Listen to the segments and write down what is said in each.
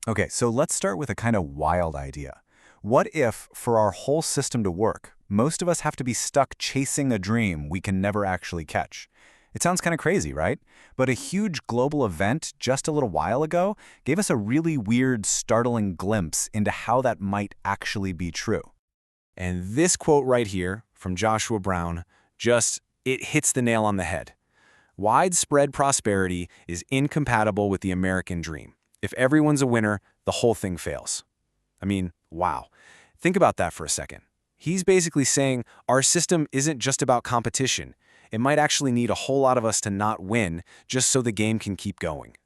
Okay, so let's start with a kind of wild idea. What if, for our whole system to work, most of us have to be stuck chasing a dream we can never actually catch? It sounds kind of crazy, right? But a huge global event just a little while ago gave us a really weird, startling glimpse into how that might actually be true. And this quote right here from Joshua Brown it hits the nail on the head. Widespread prosperity is incompatible with the American dream. If everyone's a winner, the whole thing fails. I mean, wow. Think about that for a second. He's basically saying our system isn't just about competition. It might actually need a whole lot of us to not win just so the game can keep going.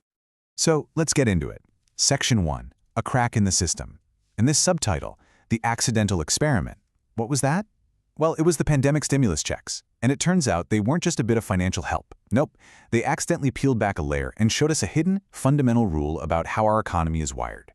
So let's get into it. Section 1, a crack in the system. And this subtitle, the accidental experiment. What was that? Well, it was the pandemic stimulus checks. And it turns out they weren't just a bit of financial help. Nope, they accidentally peeled back a layer and showed us a hidden, fundamental rule about how our economy is wired.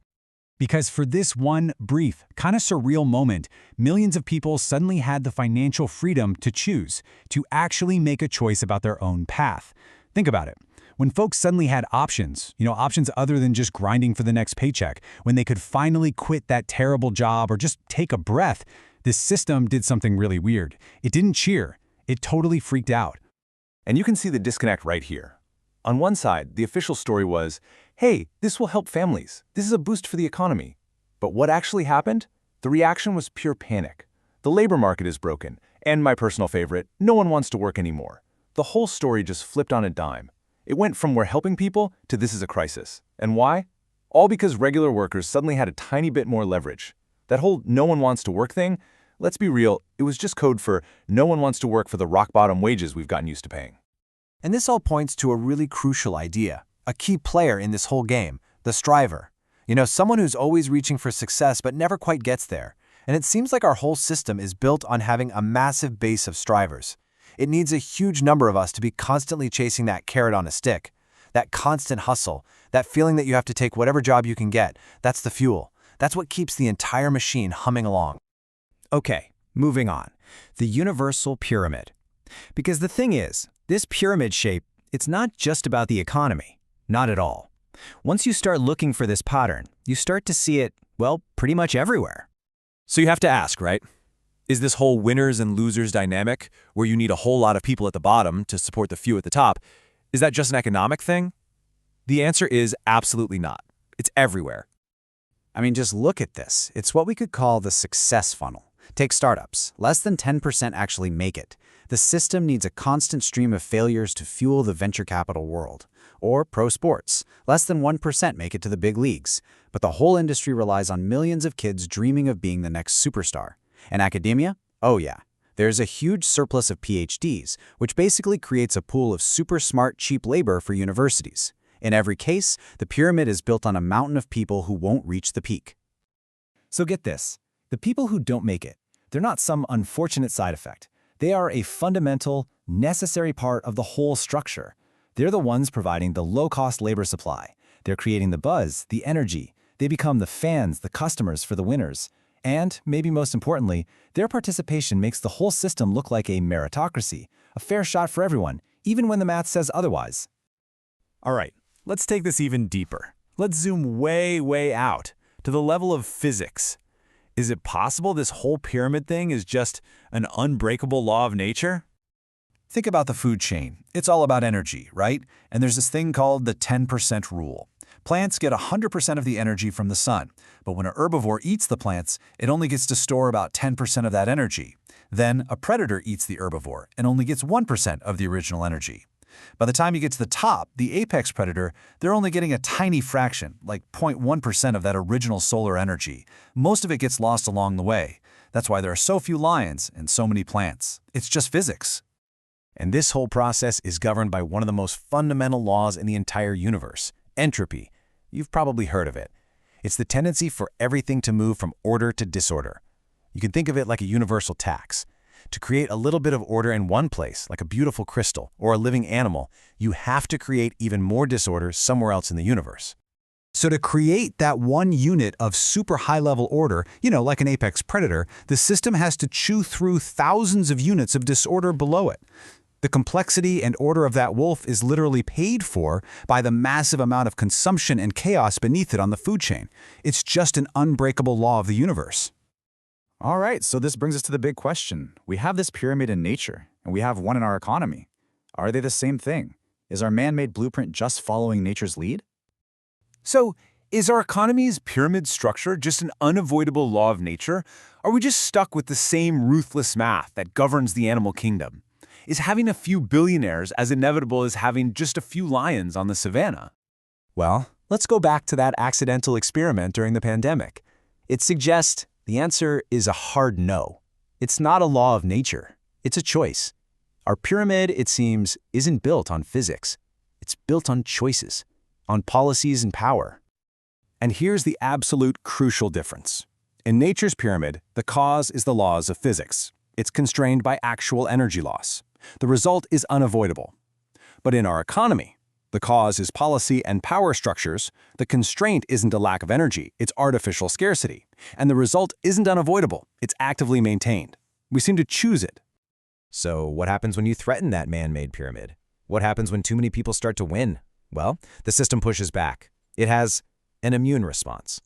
Because for this one brief, kind of surreal moment, millions of people suddenly had the financial freedom to choose, to actually make a choice about their own path. Think about it. When folks suddenly had options, options other than just grinding for the next paycheck, when they could finally quit that terrible job or just take a breath, this system did something really weird. It didn't cheer. It totally freaked out. And you can see the disconnect right here. On one side, the official story was, hey, this will help families. This is a boost for the economy. But what actually happened? The reaction was pure panic. The labor market is broken, and my personal favorite, no one wants to work anymore. The whole story just flipped on a dime. It went from we're helping people to this is a crisis. And why? All because regular workers suddenly had a tiny bit more leverage. That whole no one wants to work thing, let's be real, it was just code for no one wants to work for the rock-bottom wages we've gotten used to paying. And this all points to a really crucial idea, a key player in this whole game, the striver. Someone who's always reaching for success but never quite gets there. And it seems like our whole system is built on having a massive base of strivers. It needs a huge number of us to be constantly chasing that carrot on a stick, that constant hustle, that feeling that you have to take whatever job you can get. That's the fuel. That's what keeps the entire machine humming along. Okay, moving on. The universal pyramid. Because the thing is, this pyramid shape, it's not just about the economy. Not at all. Once you start looking for this pattern, you start to see it, well, pretty much everywhere. So you have to ask, right? Is this whole winners and losers dynamic, where you need a whole lot of people at the bottom to support the few at the top, is that just an economic thing? The answer is absolutely not. It's everywhere. I mean, just look at this. It's what we could call the success funnel. Take startups. Less than 10% actually make it. The system needs a constant stream of failures to fuel the venture capital world. Or pro sports. Less than 1% make it to the big leagues. But the whole industry relies on millions of kids dreaming of being the next superstar. And academia? Oh yeah. There's a huge surplus of PhDs, which basically creates a pool of super smart, cheap labor for universities. In every case, the pyramid is built on a mountain of people who won't reach the peak. So get this. The people who don't make it, they're not some unfortunate side effect. They are a fundamental, necessary part of the whole structure. They're the ones providing the low-cost labor supply. They're creating the buzz, the energy. They become the fans, the customers for the winners. And, maybe most importantly, their participation makes the whole system look like a meritocracy, a fair shot for everyone, even when the math says otherwise. All right, let's take this even deeper. Let's zoom way, way out to the level of physics. Is it possible this whole pyramid thing is just an unbreakable law of nature? Think about the food chain. It's all about energy, right? And there's this thing called the 10% rule. Plants get 100% of the energy from the sun, but when an herbivore eats the plants, it only gets to store about 10% of that energy. Then a predator eats the herbivore and only gets 1% of the original energy. By the time you get to the top, the apex predator, they're only getting a tiny fraction, like 0.1% of that original solar energy. Most of it gets lost along the way. That's why there are so few lions and so many plants. It's just physics. And this whole process is governed by one of the most fundamental laws in the entire universe, entropy. You've probably heard of it. It's the tendency for everything to move from order to disorder. You can think of it like a universal tax. To create a little bit of order in one place, like a beautiful crystal or a living animal, you have to create even more disorder somewhere else in the universe. So to create that one unit of super high-level order, like an apex predator, the system has to chew through thousands of units of disorder below it. The complexity and order of that wolf is literally paid for by the massive amount of consumption and chaos beneath it on the food chain. It's just an unbreakable law of the universe. All right, so this brings us to the big question. We have this pyramid in nature, and we have one in our economy. Are they the same thing? Is our man-made blueprint just following nature's lead? So, is our economy's pyramid structure just an unavoidable law of nature? Are we just stuck with the same ruthless math that governs the animal kingdom? Is having a few billionaires as inevitable as having just a few lions on the savannah? Well, let's go back to that accidental experiment during the pandemic. It suggests the answer is a hard no. It's not a law of nature. It's a choice. Our pyramid, it seems, isn't built on physics. It's built on choices, on policies and power. And here's the absolute crucial difference. In nature's pyramid, the cause is the laws of physics. It's constrained by actual energy loss. The result is unavoidable. But in our economy, the cause is policy and power structures. The constraint isn't a lack of energy, it's artificial scarcity. And the result isn't unavoidable, it's actively maintained. We seem to choose it. So what happens when you threaten that man-made pyramid? What happens when too many people start to win? Well, the system pushes back. It has an immune response.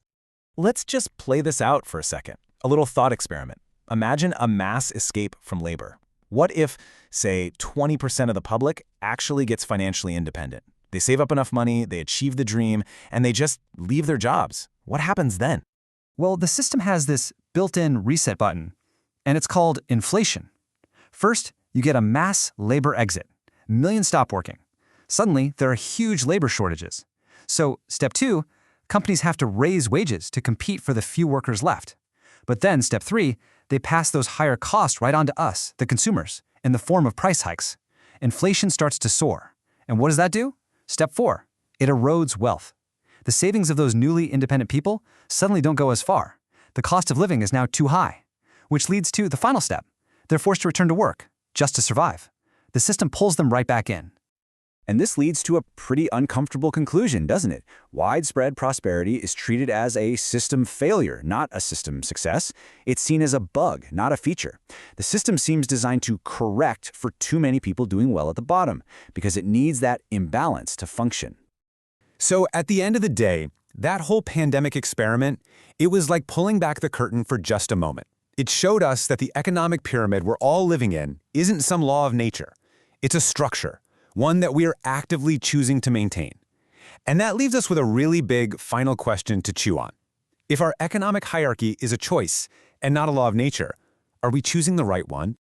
Let's just play this out for a second. A little thought experiment. Imagine a mass escape from labor. What if, say, 20% of the public actually gets financially independent? They save up enough money, they achieve the dream, and they just leave their jobs. What happens then? Well, the system has this built-in reset button, and it's called inflation. First, you get a mass labor exit. Millions stop working. Suddenly, there are huge labor shortages. So, step 2, companies have to raise wages to compete for the few workers left. But then, step 3, they pass those higher costs right on to us, the consumers, in the form of price hikes. Inflation starts to soar. And what does that do? Step 4, it erodes wealth. The savings of those newly independent people suddenly don't go as far. The cost of living is now too high, which leads to the final step. They're forced to return to work, just to survive. The system pulls them right back in. And this leads to a pretty uncomfortable conclusion, doesn't it? Widespread prosperity is treated as a system failure, not a system success. It's seen as a bug, not a feature. The system seems designed to correct for too many people doing well at the bottom, because it needs that imbalance to function. So at the end of the day, that whole pandemic experiment, it was like pulling back the curtain for just a moment. It showed us that the economic pyramid we're all living in isn't some law of nature. It's a structure, one that we are actively choosing to maintain. And that leaves us with a really big final question to chew on. If our economic hierarchy is a choice and not a law of nature, are we choosing the right one?